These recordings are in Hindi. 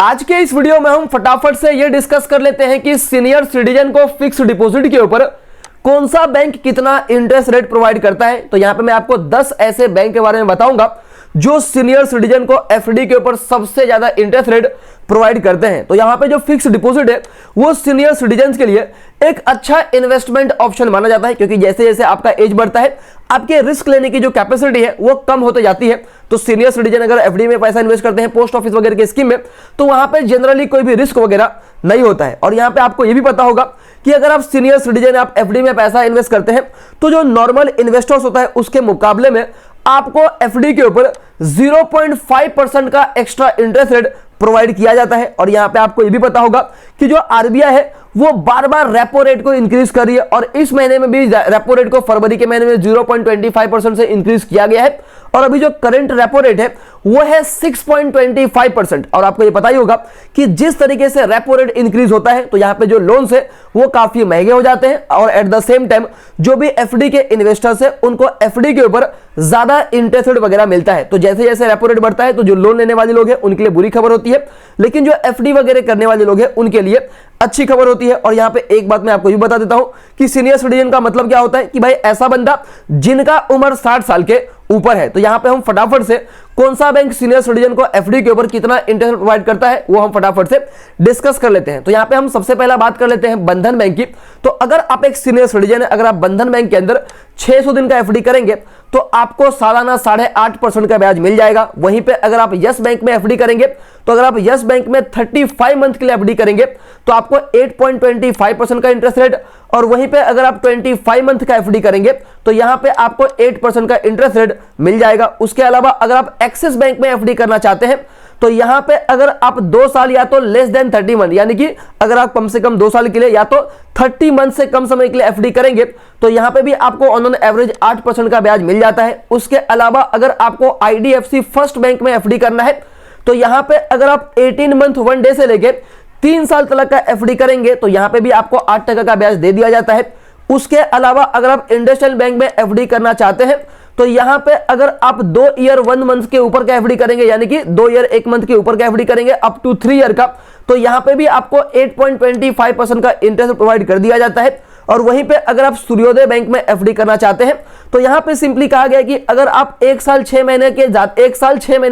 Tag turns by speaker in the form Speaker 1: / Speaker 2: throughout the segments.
Speaker 1: आज के इस वीडियो में हम फटाफट से ये डिस्कस कर लेते हैं कि सीनियर सिटीजन को फिक्स डिपॉजिट के ऊपर कौन सा बैंक कितना इंटरेस्ट रेट प्रोवाइड करता है। तो यहां पे मैं आपको 10 ऐसे बैंक के बारे में बताऊंगा जो सीनियर सिटीजन को एफडी के ऊपर सबसे ज्यादा इंटरेस्ट रेट प्रोवाइड करते हैं। तो यहां पे जो फिक्स डिपॉजिट है वो सीनियर सिटीजन के लिए एक अच्छा इन्वेस्टमेंट ऑप्शन माना जाता है, क्योंकि जैसे जैसे आपका एज बढ़ता है आपके रिस्क लेने की जो कैपेसिटी है वो कम होते जाती है। तो सीनियर सिटीजन अगर एफडी में पैसा इन्वेस्ट करते हैं पोस्ट ऑफिस वगैरह की स्कीम में, तो वहां पे जनरली कोई भी रिस्क वगैरह नहीं होता है। और यहां पे आपको ये भी पता होगा कि अगर आप सीनियर सिटीजन आप एफडी में पैसा इन्वेस्ट करते हैं तो जो नॉर्मल इन्वेस्टर्स होता है उसके मुकाबले में आपको एफडी के ऊपर 0.5% का एक्स्ट्रा इंटरेस्ट रेट प्रोवाइड किया जाता है। और यहां पे आपको ये भी पता होगा कि जो आरबीआई है वो बार बार रेपो रेट को इंक्रीज कर रही है, और इस महीने में भी रेपो रेट को फरवरी के महीने में 0.25% से इंक्रीज किया गया है, और अभी जो करंट रेपो रेट है वो है 6.25%। और आपको ये पता ही होगा कि जिस तरीके से रेपो रेट इंक्रीज होता है तो यहां पे जो लोन्स है वो काफी महंगे हो जाते हैं, और एट द सेम टाइम जो भी एफडी के इन्वेस्टर्स है उनको एफडी के ऊपर ज्यादा इंटरेस्ट रेट वगैरह मिलता है। तो जैसे जैसे रेपो रेट बढ़ता है तो जो लोन लेने वाले लोग हैं उनके लिए बुरी खबर होती है, लेकिन जो एफडी वगैरह करने वाले लोग हैं उनके लिए अच्छी खबर होती है। और यहां पे एक बात मैं आपको ये बता देता हूं कि सीनियर सिटीजन का मतलब क्या होता है कि भाई ऐसा बंदा जिनका उम्र 60 साल के ऊपर है। तो यहां पे हम फटाफट से कौन सा बैंक सीनियर सिटीजन को एफडी के ऊपर कितना इंटरेस्ट प्रोवाइड करता है वो हम फटाफट से डिस्कस कर लेते हैं। तो यहां पे हम सबसे पहला बात कर लेते हैं बंधन बैंक की। तो अगर आप एक सीनियर सिटीजन है, अगर आप बंधन बैंक के अंदर 600 दिन का एफडी करेंगे तो आपको सालाना 8.5% का ब्याज मिल जाएगा। वहीं पे अगर आप यस बैंक में एफडी करेंगे तो अगर आप यस बैंक में 35 मंथ के लिए एफडी करेंगे तो आपको 8.25% का इंटरेस्ट रेट, और वहीं पे अगर आप 25 मंथ का एफडी करेंगे तो यहां पे आपको 8% का इंटरेस्ट रेट मिल जाएगा। उसके अलावा अगर आप एक्सिस बैंक में एफडी करना चाहते हैं तो यहां पे अगर आप 2 साल या तो लेस देन 30 मंथ, यानी कि अगर आप कम से कम 2 साल के लिए या तो 30 मंथ से कम समय के लिए एफडी करेंगे तो यहां पे भी आपको ऑन एवरेज 8% का ब्याज मिल जाता है। उसके अलावा अगर आपको आईडीएफसी फर्स्ट बैंक में एफडी करना है तो यहां पे अगर आप 18 मंथ 1 डे से लेके 3 साल तक का एफडी करेंगे तो यहां पे भी आपको 8% का ब्याज दे दिया जाता है। उसके अलावा अगर आप इंडसइंड बैंक में एफडी करना चाहते हैं तो यहां पे अगर आप 2 ईयर 1 मंथ के ऊपर का एफडी करेंगे, यानी कि 2 ईयर 1 मंथ के ऊपर का एफडी करेंगे अप टू 3 ईयर का, तो यहां पे भी आपको 8.25% का इंटरेस्ट प्रोवाइड कर दिया जाता है। और वहीं पे अगर आप सूर्योदय बैंक में एफडी करना चाहते हैं तो यहां पे सिंपली कहा गया कि अगर आप 1 साल 6 महीने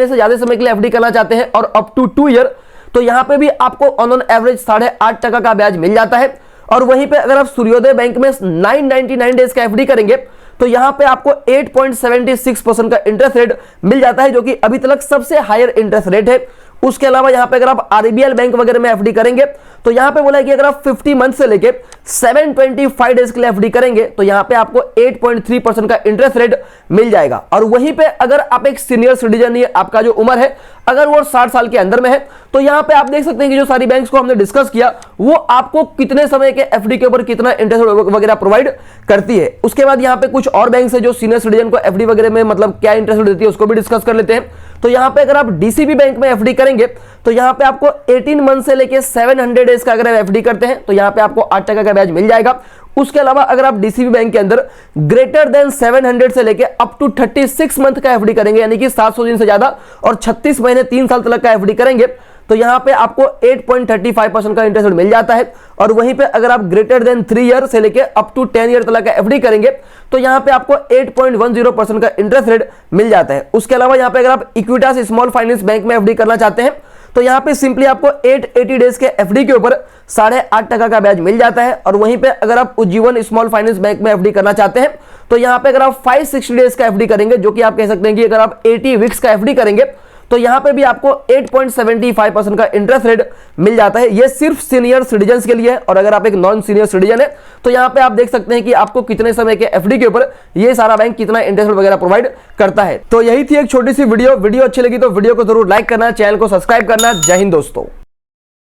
Speaker 1: से ज्यादा समय के लिए एफडी करना चाहते हैं और अप टू 2 ईयर, तो यहां पे भी आपको ऑन एवरेज 8.5% का ब्याज मिल जाता है। और वहीं पे अगर आप सूर्योदय बैंक में 999 डेज का एफडी करेंगे तो यहां पे आपको 8.76% का इंटरेस्ट रेट मिल जाता है, जो कि अभी तक सबसे हायर इंटरेस्ट रेट है। उसके अलावा यहां पे अगर आप आरबीएल बैंक वगैरह में एफडी करेंगे तो यहां पे बोला है कि अगर आप 50 मंथ से लेके 725 डेज के लिए एफडी करेंगे तो यहां पे आपको 8.3% का इंटरेस्ट रेट मिल जाएगा। और वहीं पे अगर आप एक सीनियर सिटीजन है, आपका जो उम्र है अगर वो 60 साल के अंदर में है, तो यहां पे आप देख सकते हैं कि जो सारी बैंक्स को हमने डिस्कस किया वो आपको कितने समय के एफडी के ऊपर कितना इंटरेस्ट वगैरह प्रोवाइड करती है। उसके बाद यहां पे कुछ और बैंक्स है जो सीनियर सिटीजन को एफडी वगैरह में मतलब क्या इंटरेस्ट देती है उसको भी डिस्कस कर लेते हैं। तो यहां पे अगर आप डीसीबी बैंक में एफडी करेंगे तो यहां पे आपको 18 मंथ से लेके 700 डेज का अगर एफडी करते हैं तो यहां पे आपको 8% का ब्याज मिल जाएगा। उसके अलावा अगर आप डीसीबी बैंक के अंदर ग्रेटर देन 700 से लेके अप टू 36 मंथ का एफडी करेंगे, यानी कि 700 दिन से ज्यादा और 36 महीने 3 साल तक का एफडी करेंगे तो यहां पे आपको 8.35% का इंटरेस्ट मिल जाता है। और वहीं पे अगर आप ग्रेटर देन 3 ईयर से लेके अप टू 10 ईयर तक का एफडी करेंगे तो यहां पे आपको 8.10% का इंटरेस्ट रेट मिल जाता है। उसके अलावा यहां पे अगर आप इक्विटास स्मॉल फाइनेंस बैंक में एफडी करना चाहते हैं तो यहां पे सिंपली आपको 880 डेज के एफडी के ऊपर 8.5% का ब्याज मिल जाता है। और वहीं पे अगर आप उज्जीवन स्मॉल फाइनेंस बैंक में एफडी करना चाहते हैं तो यहां पे अगर आप 560 डेज का एफडी करेंगे, जो कि आप कह सकते हैं कि अगर आप 80 वीक्स का एफडी करेंगे तो यहां पे भी आपको 8.75% का इंटरेस्ट रेट मिल जाता है। ये सिर्फ सीनियर सिटीजन के लिए है, और अगर आप एक नॉन सीनियर सिटीजन है तो यहां पे आप देख सकते हैं कि आपको कितने समय के एफडी के ऊपर ये सारा बैंक कितना इंटरेस्ट वगैरह प्रोवाइड करता है। तो यही थी एक छोटी सी वीडियो अच्छी लगी तो वीडियो को जरूर लाइक करना, चैनल को सब्सक्राइब करना। जय हिंद दोस्तों।